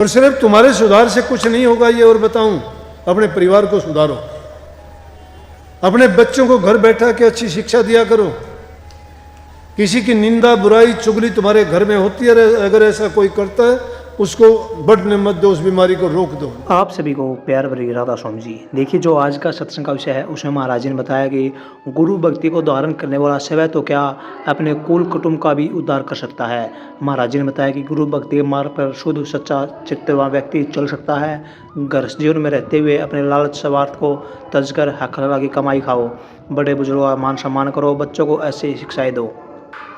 और सिर्फ तुम्हारे सुधार से कुछ नहीं होगा ये और बताऊं, अपने परिवार को सुधारो, अपने बच्चों को घर बैठा के अच्छी शिक्षा दिया करो। किसी की निंदा बुराई चुगली तुम्हारे घर में होती है, अगर ऐसा कोई करता है उसको बढ़ने मत दो, उस बीमारी को रोक दो। आप सभी को प्यार भरी राधा स्वामी जी। देखिए, जो आज का सत्संग का विषय है उसमें महाराज जी ने बताया कि गुरु भक्ति को धारण करने वाला स्वयं तो क्या अपने कुल कुटुंब का भी उद्धार कर सकता है। महाराज जी ने बताया कि गुरु भक्ति के मार्ग पर शुद्ध सच्चा चित्तवान व्यक्ति चल सकता है। घर जीवन में रहते हुए अपने लालच स्वार्थ को तज कर हक हलाल की कमाई खाओ, बड़े बुजुर्गों का मान सम्मान करो, बच्चों को ऐसी शिक्षाएं दो,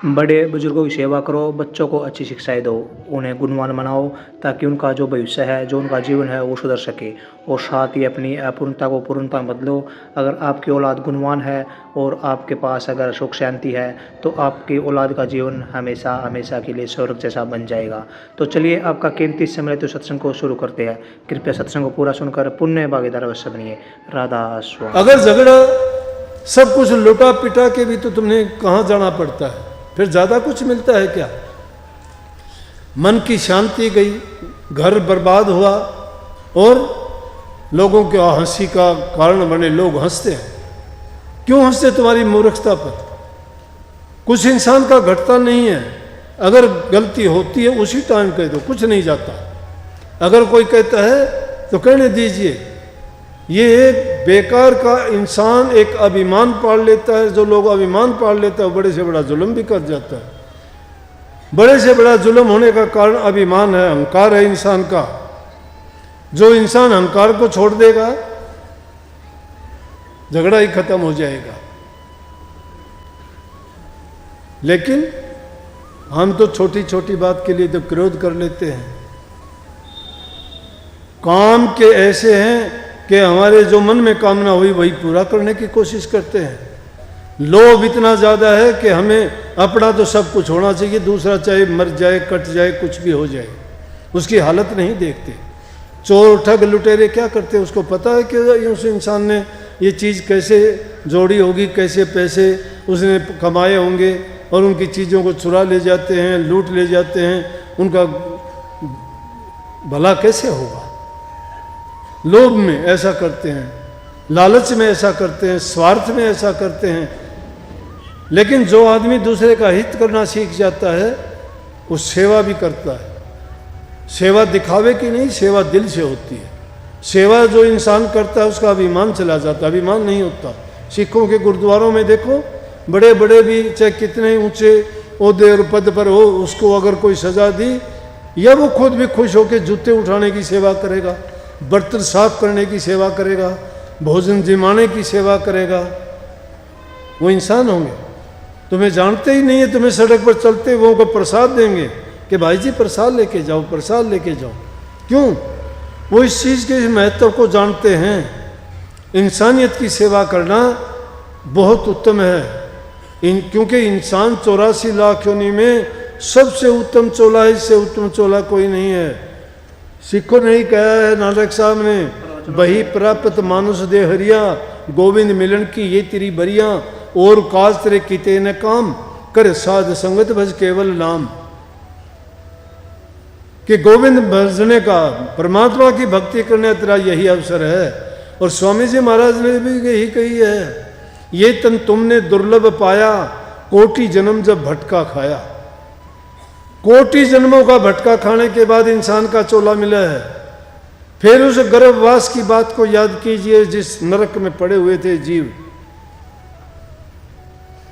बड़े बुजुर्गों की सेवा करो, बच्चों को अच्छी शिक्षाएं दो, उन्हें गुणवान बनाओ ताकि उनका जो भविष्य है, जो उनका जीवन है वो सुधर सके। और साथ ही अपनी अपूर्णता को पूर्णता में बदलो। अगर आपकी औलाद गुणवान है और आपके पास अगर सुख शांति है तो आपकी औलाद का जीवन हमेशा हमेशा के लिए स्वर्ग जैसा बन जाएगा। तो चलिए, आपका कीमती समय तो सत्संग को शुरू करते हैं। कृपया सत्संग को पूरा सुनकर पुण्य भागीदार अवश्य बनिए। राधा स्वामी। अगर झगड़ा सब कुछ लुटा पिटा के भी तो तुमने कहाँ जाना पड़ता है, फिर ज्यादा कुछ मिलता है क्या? मन की शांति गई, घर बर्बाद हुआ और लोगों के हंसी का कारण बने। लोग हंसते हैं, क्यों हंसते? तुम्हारी मूर्खता पर। कुछ इंसान का घटता नहीं है, अगर गलती होती है उसी टाइम कह दो, कुछ नहीं जाता। अगर कोई कहता है तो कहने दीजिए। ये एक बेकार का इंसान एक अभिमान पाल लेता है। जो लोग अभिमान पाल लेता है वो बड़े से बड़ा जुल्म भी कर जाता है। बड़े से बड़ा जुल्म होने का कारण अभिमान है, अहंकार है इंसान का। जो इंसान अहंकार को छोड़ देगा झगड़ा ही खत्म हो जाएगा। लेकिन हम तो छोटी छोटी बात के लिए तो क्रोध कर लेते हैं। काम के ऐसे हैं कि हमारे जो मन में कामना हुई वही पूरा करने की कोशिश करते हैं। लोभ इतना ज़्यादा है कि हमें अपना तो सब कुछ होना चाहिए, दूसरा चाहे मर जाए, कट जाए, कुछ भी हो जाए, उसकी हालत नहीं देखते। चोर ठग लुटेरे क्या करते हैं? उसको पता है कि उस इंसान ने ये चीज़ कैसे जोड़ी होगी, कैसे पैसे उसने कमाए होंगे, और उनकी चीज़ों को चुरा ले जाते हैं, लूट ले जाते हैं। उनका भला कैसे होगा? लोभ में ऐसा करते हैं, लालच में ऐसा करते हैं, स्वार्थ में ऐसा करते हैं। लेकिन जो आदमी दूसरे का हित करना सीख जाता है वो सेवा भी करता है। सेवा दिखावे की नहीं, सेवा दिल से होती है। सेवा जो इंसान करता है उसका अभिमान चला जाता है, अभिमान नहीं होता। सिखों के गुरुद्वारों में देखो, बड़े बड़े भी चाहे कितने ऊंचे ओहदे और पद पर हो, उसको अगर कोई सजा दी, या वो खुद भी खुश होकर जूते उठाने की सेवा करेगा, बर्तन साफ करने की सेवा करेगा, भोजन जिमाने की सेवा करेगा। वो इंसान होंगे, तुम्हें जानते ही नहीं है। तुम्हें सड़क पर चलते वो को प्रसाद देंगे कि भाई जी प्रसाद लेके जाओ, प्रसाद लेके जाओ। क्यों? वो इस चीज़ के महत्व को जानते हैं। इंसानियत की सेवा करना बहुत उत्तम है। क्योंकि इंसान 84 लाख योनि में सबसे उत्तम चोला है, इससे उत्तम चोला कोई नहीं है। सिखों ने ही कहा है, नानक साहब ने, बही प्राप्त मानुष दे हरिया, गोविंद मिलन की ये तेरी बरिया, और काज तेरे किते न काम, कर साध संगत भज केवल नाम। कि गोविंद भजने का, परमात्मा की भक्ति करने तेरा यही अवसर है। और स्वामी जी महाराज ने भी यही कही है, ये तन तुमने दुर्लभ पाया, कोटि जन्म जब भटका खाया। कोटि जन्मों का भटका खाने के बाद इंसान का चोला मिला है। फिर उस गर्भवास की बात को याद कीजिए, जिस नरक में पड़े हुए थे जीव।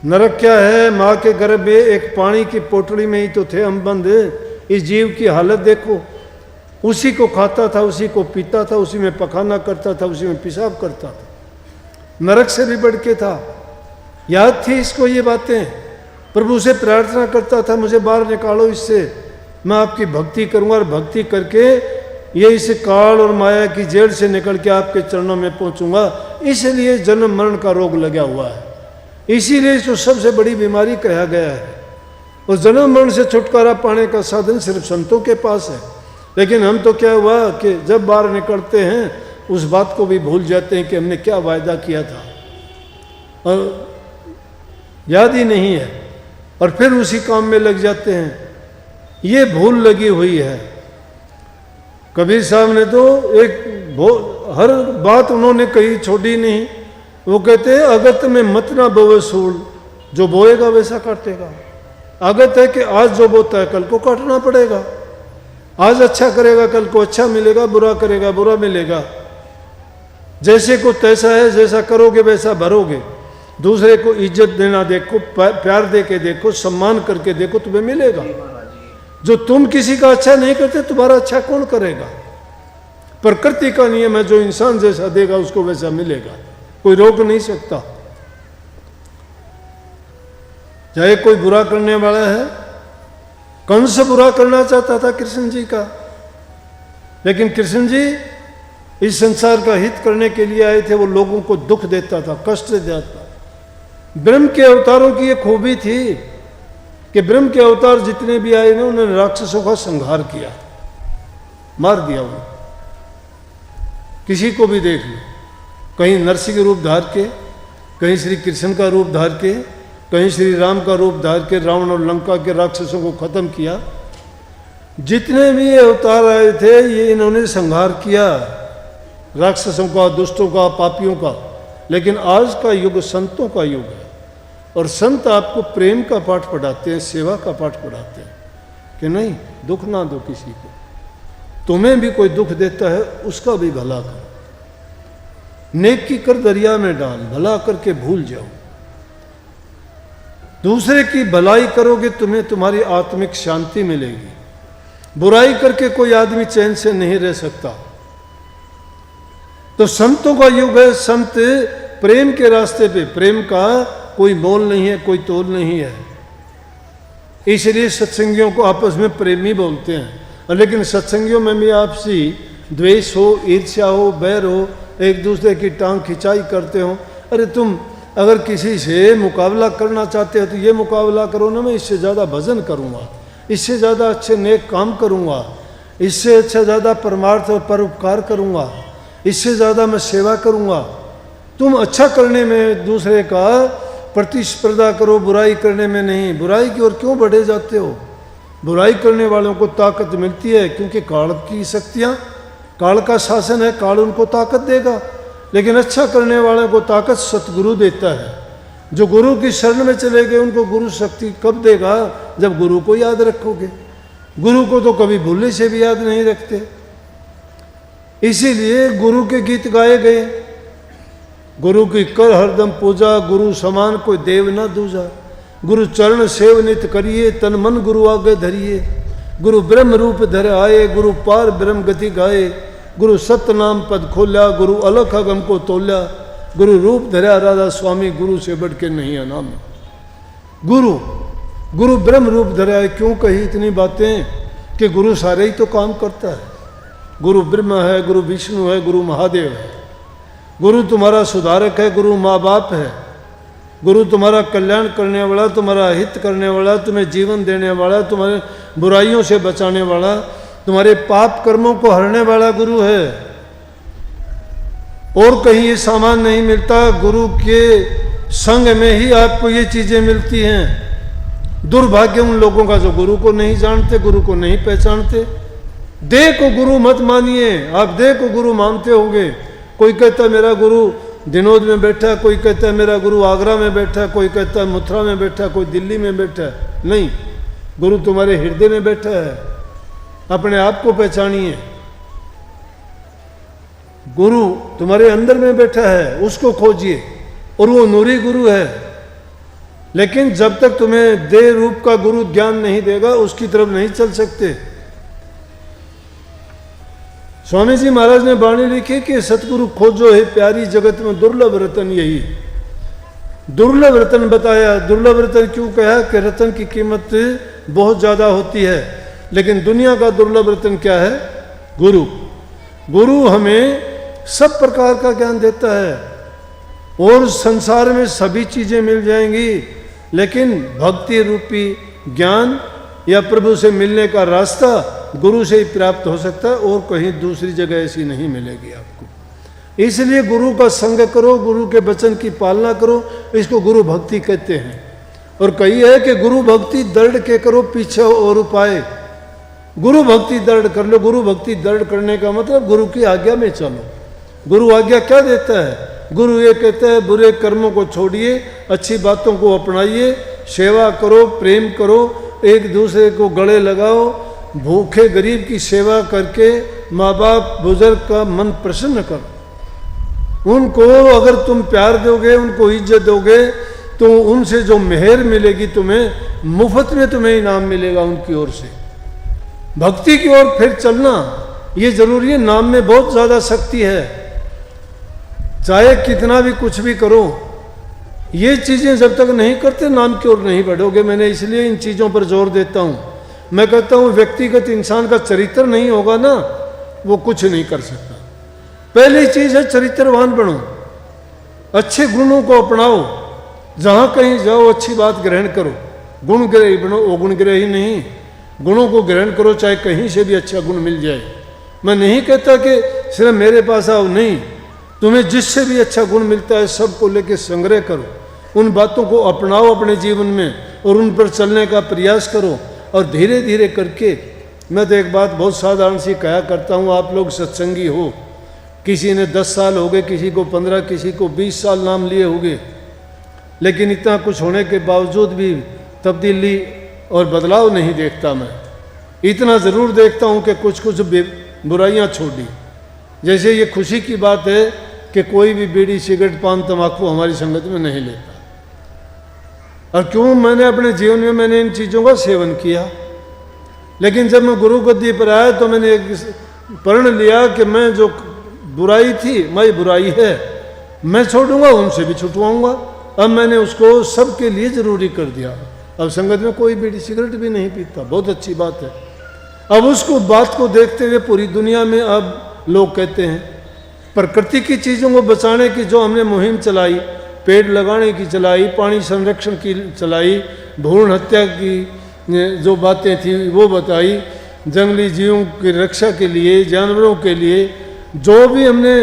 नरक क्या है? माँ के गर्भ में एक पानी की पोटली में ही तो थे हम बंद। इस जीव की हालत देखो, उसी को खाता था, उसी को पीता था, उसी में पखाना करता था, उसी में पेशाब करता था। नरक से भी बढ़ के था। याद थी इसको ये बातें। प्रभु से प्रार्थना करता था, मुझे बाहर निकालो इससे, मैं आपकी भक्ति करूंगा, और भक्ति करके ये इस काल और माया की जेल से निकल के आपके चरणों में पहुंचूंगा। इसलिए जन्म मरण का रोग लगा हुआ है, इसीलिए इसको सबसे बड़ी बीमारी कहा गया है। और जन्म मरण से छुटकारा पाने का साधन सिर्फ संतों के पास है। लेकिन हम तो क्या हुआ कि जब बाहर निकलते हैं उस बात को भी भूल जाते हैं कि हमने क्या वायदा किया था, और याद ही नहीं है, और फिर उसी काम में लग जाते हैं। ये भूल लगी हुई है। कबीर साहब ने तो हर बात उन्होंने कही, छोड़ी नहीं। वो कहते हैं अगत में मत ना बोवे सूल, जो बोएगा वैसा काटेगा। आगत है कि आज जो बोता है कल को काटना पड़ेगा। आज अच्छा करेगा कल को अच्छा मिलेगा, बुरा करेगा बुरा मिलेगा। जैसे को तैसा है, जैसा करोगे वैसा भरोगे। दूसरे को इज्जत देना देखो, प्यार दे के देखो, सम्मान करके देखो, तुम्हें मिलेगा। जो तुम किसी का अच्छा नहीं करते, तुम्हारा अच्छा कौन करेगा? प्रकृति का नियम है, जो इंसान जैसा देगा उसको वैसा मिलेगा, कोई रोक नहीं सकता। चाहे कोई बुरा करने वाला है, कंस बुरा करना चाहता था कृष्ण जी का, लेकिन कृष्ण जी इस संसार का हित करने के लिए आए थे। वो लोगों को दुख देता था, कष्ट देता था। ब्रह्म के अवतारों की ये खूबी थी कि ब्रह्म के अवतार जितने भी आए ना, उन्होंने राक्षसों का संहार किया, मार दिया उन्हें। किसी को भी देख लो, कहीं नरसिंह रूप धार के, कहीं श्री कृष्ण का रूप धार के, कहीं श्री राम का रूप धार के रावण और लंका के राक्षसों को खत्म किया। जितने भी अवतार आए थे, ये इन्होंने संहार किया, राक्षसों का, दुष्टों का, पापियों का। लेकिन आज का युग संतों का युग है, और संत आपको प्रेम का पाठ पढ़ाते हैं, सेवा का पाठ पढ़ाते हैं कि नहीं, दुख ना दो किसी को। तुम्हें भी कोई दुख देता है, उसका भी भला करो, नेकी कर दरिया में डाल, भला करके भूल जाओ। दूसरे की भलाई करोगे, तुम्हें तुम्हारी आत्मिक शांति मिलेगी। बुराई करके कोई आदमी चैन से नहीं रह सकता। तो संतों का युग है। संत प्रेम के रास्ते पे, प्रेम का कोई मोल नहीं है, कोई तोल नहीं है। इसलिए सत्संगियों को आपस में प्रेमी बोलते हैं। लेकिन सत्संगियों में भी आपसी द्वेष हो, ईर्ष्या हो, बैर हो, एक दूसरे की टांग खिंचाई करते हो। अरे तुम अगर किसी से मुकाबला करना चाहते हो तो ये मुकाबला करो ना, मैं इससे ज़्यादा भजन करूँगा, इससे ज़्यादा अच्छे नेक काम करूँगा, इससे अच्छा ज़्यादा परमार्थ और परोपकार करूँगा, इससे ज़्यादा मैं सेवा करूँगा। तुम अच्छा करने में दूसरे का प्रतिस्पर्धा करो, बुराई करने में नहीं। बुराई की ओर क्यों बढ़े जाते हो? बुराई करने वालों को ताकत मिलती है, क्योंकि काल की शक्तियाँ, काल का शासन है, काल उनको ताकत देगा। लेकिन अच्छा करने वालों को ताकत सतगुरु देता है। जो गुरु की शरण में चले गए, उनको गुरु शक्ति कब देगा? जब गुरु को याद रखोगे। गुरु को तो कभी भूलने से भी याद नहीं रखते। इसीलिए गुरु के गीत गाए गए। गुरु की कर हरदम पूजा, गुरु समान कोई देव न दूजा। गुरु चरण सेव नित करिए, तन मन गुरु आगे धरिए। गुरु ब्रह्म रूप धर आए, गुरु पार ब्रह्म गति गाए। गुरु सत्य नाम पद खोल्या, गुरु अलख अगम को तोल्या। गुरु रूप धरा राधा स्वामी, गुरु से बढ़ के नहीं अनाम। गुरु ब्रह्म रूप धरा है। क्यों कही इतनी बातें? कि गुरु सारे ही तो काम करता है। गुरु ब्रह्मा है, गुरु विष्णु है, गुरु महादेव है। गुरु तुम्हारा सुधारक है, गुरु माँ बाप है। गुरु तुम्हारा कल्याण करने वाला, तुम्हारा हित करने वाला, तुम्हें जीवन देने वाला, तुम्हारे बुराइयों से बचाने वाला, तुम्हारे पाप कर्मों को हरने वाला गुरु है। और कहीं ये सामान नहीं मिलता। गुरु के संग में ही आपको ये चीजें मिलती हैं। दुर्भाग्य उन लोगों का जो गुरु को नहीं जानते, गुरु को नहीं पहचानते। देह को गुरु मत मानिए। आप देह को गुरु मानते होंगे। कोई कहता है मेरा गुरु दिनोद में बैठा है, कोई कहता है मेरा गुरु आगरा में बैठा है, कोई कहता है मथुरा में बैठा है, कोई दिल्ली में बैठा है। नहीं, गुरु तुम्हारे हृदय में बैठा है। अपने आप को पहचानिए। गुरु तुम्हारे अंदर में बैठा है, उसको खोजिए, और वो नूरी गुरु है। लेकिन जब तक तुम्हें देह रूप का गुरु ज्ञान नहीं देगा, उसकी तरफ नहीं चल सकते। स्वामी जी महाराज ने वाणी लिखी कि सतगुरु खोजो है प्यारी, जगत में दुर्लभ रतन यही। दुर्लभ रतन बताया। दुर्लभ रतन क्यों कहा? कि रतन की कीमत बहुत ज़्यादा होती है, लेकिन दुनिया का दुर्लभ रतन क्या है? गुरु। गुरु हमें सब प्रकार का ज्ञान देता है, और संसार में सभी चीज़ें मिल जाएंगी, लेकिन भक्ति रूपी ज्ञान या प्रभु से मिलने का रास्ता गुरु से ही प्राप्त हो सकता है, और कहीं दूसरी जगह ऐसी नहीं मिलेगी आपको। इसलिए गुरु का संग करो, गुरु के वचन की पालना करो। इसको गुरु भक्ति कहते हैं। और कही है कि गुरु भक्ति दृढ़ के करो, पीछे और उपाय। गुरु भक्ति दृढ़ कर लो। गुरु भक्ति दृढ़ करने का मतलब गुरु की आज्ञा में चलो। गुरु आज्ञा क्या देता है? गुरु ये कहता है बुरे कर्मों को छोड़िए, अच्छी बातों को अपनाइए, सेवा करो, प्रेम करो, एक दूसरे को गले लगाओ, भूखे गरीब की सेवा करके माँ बाप बुजुर्ग का मन प्रसन्न करो। उनको अगर तुम प्यार दोगे, उनको इज्जत दोगे, तो उनसे जो मेहर मिलेगी तुम्हें, मुफ्त में तुम्हें इनाम मिलेगा उनकी ओर से। भक्ति की ओर फिर चलना ये जरूरी है। नाम में बहुत ज्यादा शक्ति है, चाहे कितना भी कुछ भी करो, ये चीजें जब तक नहीं करते नाम की ओर नहीं बढ़ोगे। मैंने इसलिए इन चीजों पर जोर देता हूं। मैं कहता हूं व्यक्तिगत इंसान का चरित्र नहीं होगा ना, वो कुछ नहीं कर सकता। पहली चीज है चरित्रवान बनो, अच्छे गुणों को अपनाओ, जहां कहीं जाओ अच्छी बात ग्रहण करो। गुणग्रही बनो, अगुणग्रही नहीं। गुणों को ग्रहण करो, चाहे कहीं से भी अच्छा गुण मिल जाए। मैं नहीं कहता कि सिर्फ मेरे पास आओ, नहीं, तुम्हें जिससे भी अच्छा गुण मिलता है सबको लेके संग्रह करो, उन बातों को अपनाओ अपने जीवन में और उन पर चलने का प्रयास करो। और धीरे धीरे करके, मैं तो एक बात बहुत साधारण सी कहा करता हूँ, आप लोग सत्संगी हो, किसी ने 10 साल हो गए, किसी को 15, किसी को 20 साल नाम लिए होंगे, लेकिन इतना कुछ होने के बावजूद भी तब्दीली और बदलाव नहीं देखता। मैं इतना ज़रूर देखता हूँ कि कुछ कुछ बुराइयाँ छोड़ी। जैसे ये खुशी की बात है कि कोई भी बीड़ी सिगरेट पान तंबाकू हमारी संगत में नहीं लेता। और क्यों? मैंने अपने जीवन में मैंने इन चीज़ों का सेवन किया, लेकिन जब मैं गुरु गद्दी पर आया तो मैंने एक प्रण लिया कि मैं जो बुराई थी, मैं बुराई है, मैं छोड़ूंगा, उनसे भी छुटवाऊंगा। अब मैंने उसको सबके लिए ज़रूरी कर दिया। अब संगत में कोई बीड़ी सिगरेट भी नहीं पीता, बहुत अच्छी बात है। अब उसको बात को देखते हुए पूरी दुनिया में अब लोग कहते हैं प्रकृति की चीज़ों को बचाने की जो हमने मुहिम चलाई, पेड़ लगाने की चलाई, पानी संरक्षण की चलाई, भ्रूण हत्या की जो बातें थी वो बताई, जंगली जीवों की रक्षा के लिए, जानवरों के लिए जो भी हमने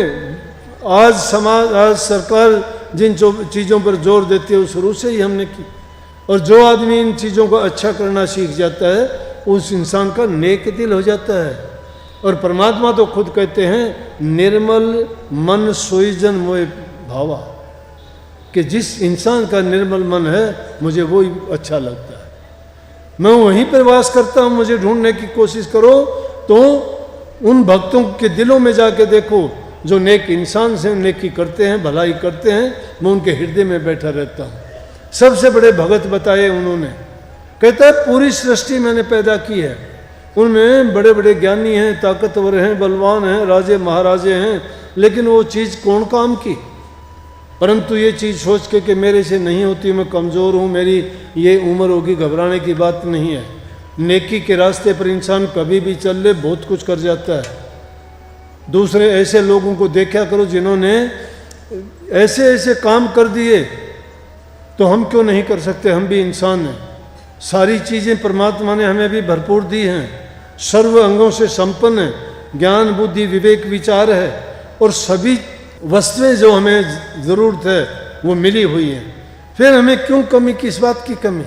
आज समाज, आज सरकार जिन चीज़ों पर जोर देती है वो शुरू से ही हमने की। और जो आदमी इन चीज़ों को अच्छा करना सीख जाता है, उस इंसान का नेक दिल हो जाता है। और परमात्मा तो खुद कहते हैं निर्मल मन सोई जन मोए भावा, कि जिस इंसान का निर्मल मन है मुझे वो ही अच्छा लगता है, मैं वहीं पर वास करता हूँ। मुझे ढूंढने की कोशिश करो तो उन भक्तों के दिलों में जाके देखो जो नेक इंसान से नेकी करते हैं, भलाई करते हैं, मैं उनके हृदय में बैठा रहता हूँ। सबसे बड़े भगत बताए उन्होंने, कहता है पूरी सृष्टि मैंने पैदा की है, उनमें बड़े बड़े ज्ञानी हैं, ताकतवर हैं, बलवान हैं, राजे महाराजे हैं, लेकिन वो चीज़ कौन काम की? परंतु ये चीज़ सोच के कि मेरे से नहीं होती, मैं कमज़ोर हूँ, मेरी ये उम्र होगी, घबराने की बात नहीं है। नेकी के रास्ते पर इंसान कभी भी चल ले बहुत कुछ कर जाता है। दूसरे ऐसे लोगों को देखा करो जिन्होंने ऐसे ऐसे काम कर दिए, तो हम क्यों नहीं कर सकते? हम भी इंसान हैं। सारी चीज़ें परमात्मा ने हमें भी भरपूर दी हैं, सर्व अंगों से संपन्न है, ज्ञान बुद्धि विवेक विचार है, और सभी वस्तुएं जो हमें ज़रूरत है वो मिली हुई है। फिर हमें क्यों कमी, किस बात की कमी?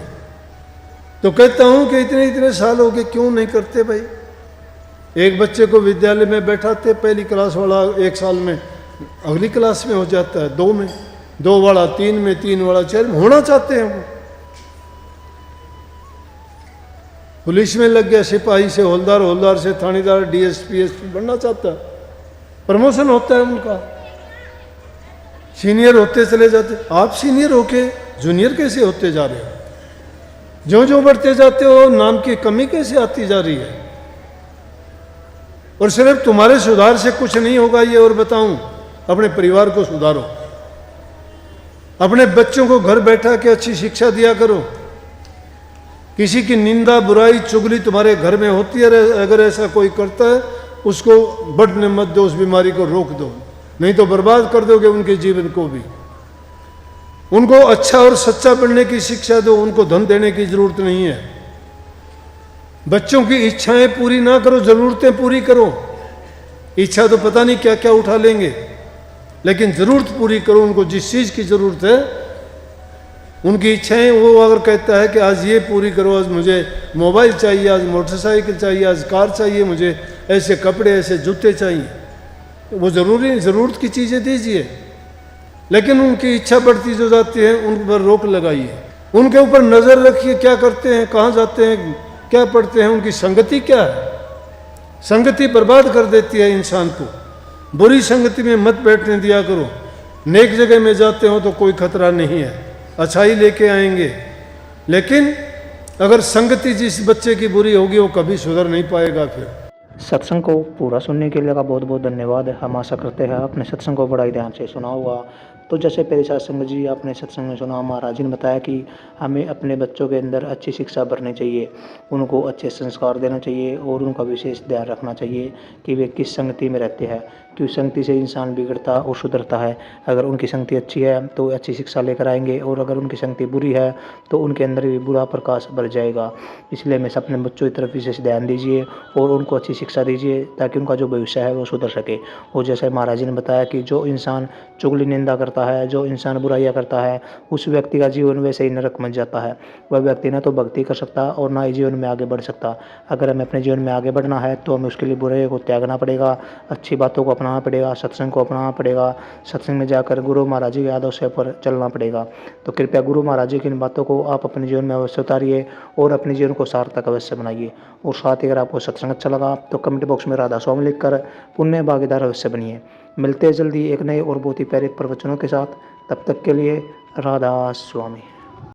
तो कहता हूँ कि इतने इतने साल हो गए, क्यों नहीं करते भाई? एक बच्चे को विद्यालय में बैठाते, पहली क्लास वाला 1 साल में अगली क्लास में हो जाता है, 2 में, 2 वाला 3 में, 3 वाला 4 में होना चाहते हैं वो। पुलिस में लग गया, सिपाही से हवलदार, हवलदार से थानेदार, डीएसपी एसपी बनना चाहता है, प्रमोशन होता है उनका, सीनियर होते चले जाते। आप सीनियर होके जूनियर कैसे होते जा रहे हो? जो जो बढ़ते जाते हो नाम की कमी कैसे आती जा रही है? और सिर्फ तुम्हारे सुधार से कुछ नहीं होगा ये और बताऊं, अपने परिवार को सुधारो, अपने बच्चों को घर बैठा के अच्छी शिक्षा दिया करो। किसी की निंदा बुराई चुगली तुम्हारे घर में होती है, अगर ऐसा कोई करता है उसको बढ़ने मत दो, उस बीमारी को रोक दो, नहीं तो बर्बाद कर दोगे उनके जीवन को भी। उनको अच्छा और सच्चा बनने की शिक्षा दो, उनको धन देने की जरूरत नहीं है। बच्चों की इच्छाएं पूरी ना करो, जरूरतें पूरी करो। इच्छा तो पता नहीं क्या क्या उठा लेंगे, लेकिन जरूरत पूरी करो। उनको जिस चीज की जरूरत है उनकी इच्छाएं, वो अगर कहता है कि आज ये पूरी करो, आज मुझे मोबाइल चाहिए, आज मोटरसाइकिल चाहिए, आज कार चाहिए, मुझे ऐसे कपड़े, ऐसे जूते चाहिए, वो ज़रूरत की चीज़ें दीजिए। लेकिन उनकी इच्छा बढ़ती जो जाती है उन पर रोक लगाइए, उनके ऊपर नज़र रखिए, क्या करते हैं, कहाँ जाते हैं, क्या पढ़ते हैं, उनकी संगति क्या है। संगति बर्बाद कर देती है इंसान को। बुरी संगति में मत बैठने दिया करो। नेक जगह में जाते हो तो कोई खतरा नहीं है, अच्छाई लेके आएंगे। लेकिन अगर संगति जिस बच्चे की बुरी होगी वो कभी सुधर नहीं पाएगा। फिर सत्संग को पूरा सुनने के लिए का बहुत बहुत धन्यवाद। हम आशा करते हैं आपने सत्संग को बड़ा ही ध्यान से सुना होगा। तो जैसे पहले सत्संग जी आपने सत्संग में सुना, महाराज जी ने बताया कि हमें अपने बच्चों के अंदर अच्छी शिक्षा भरनी चाहिए, उनको अच्छे संस्कार देना चाहिए और उनका विशेष ध्यान रखना चाहिए कि वे किस संगति में रहते हैं, क्योंकि संगति से इंसान बिगड़ता और सुधरता है। अगर उनकी संगति अच्छी है तो अच्छी शिक्षा लेकर आएंगे, और अगर उनकी संगति बुरी है तो उनके अंदर भी बुरा प्रकाश भर जाएगा। इसलिए हमें अपने बच्चों की तरफ विशेष ध्यान दीजिए और उनको अच्छी शिक्षा दीजिए ताकि उनका जो भविष्य है वो सुधर सके। और जैसे महाराज जी ने बताया कि जो इंसान चुगली निंदा करता है, जो इंसान बुराइयां करता है, उस व्यक्ति का जीवन वैसे ही नरक बन जाता है। वह व्यक्ति ना तो भक्ति कर सकता और ना ही जीवन में आगे बढ़ सकता। अगर हमें अपने जीवन में आगे बढ़ना है तो हमें उसके लिए बुराई को त्यागना पड़ेगा, अच्छी बातों को अपनाना पड़ेगा, सत्संग को अपनाना पड़ेगा, सत्संग में जाकर गुरु महाराज जी के आदर्शों पर चलना पड़ेगा। तो कृपया गुरु महाराज जी की इन बातों को आप अपने जीवन में अवश्य उतारिए और अपने जीवन को सार्थक अवश्य बनाइए। और साथ ही अगर आपको सत्संग अच्छा लगा तो कमेंट बॉक्स में राधा स्वामी लिखकर पुण्य भागीदार अवश्य बनिए। मिलते हैं जल्दी एक नए और बहुत ही प्यारे प्रवचनों के साथ। तब तक के लिए राधा स्वामी।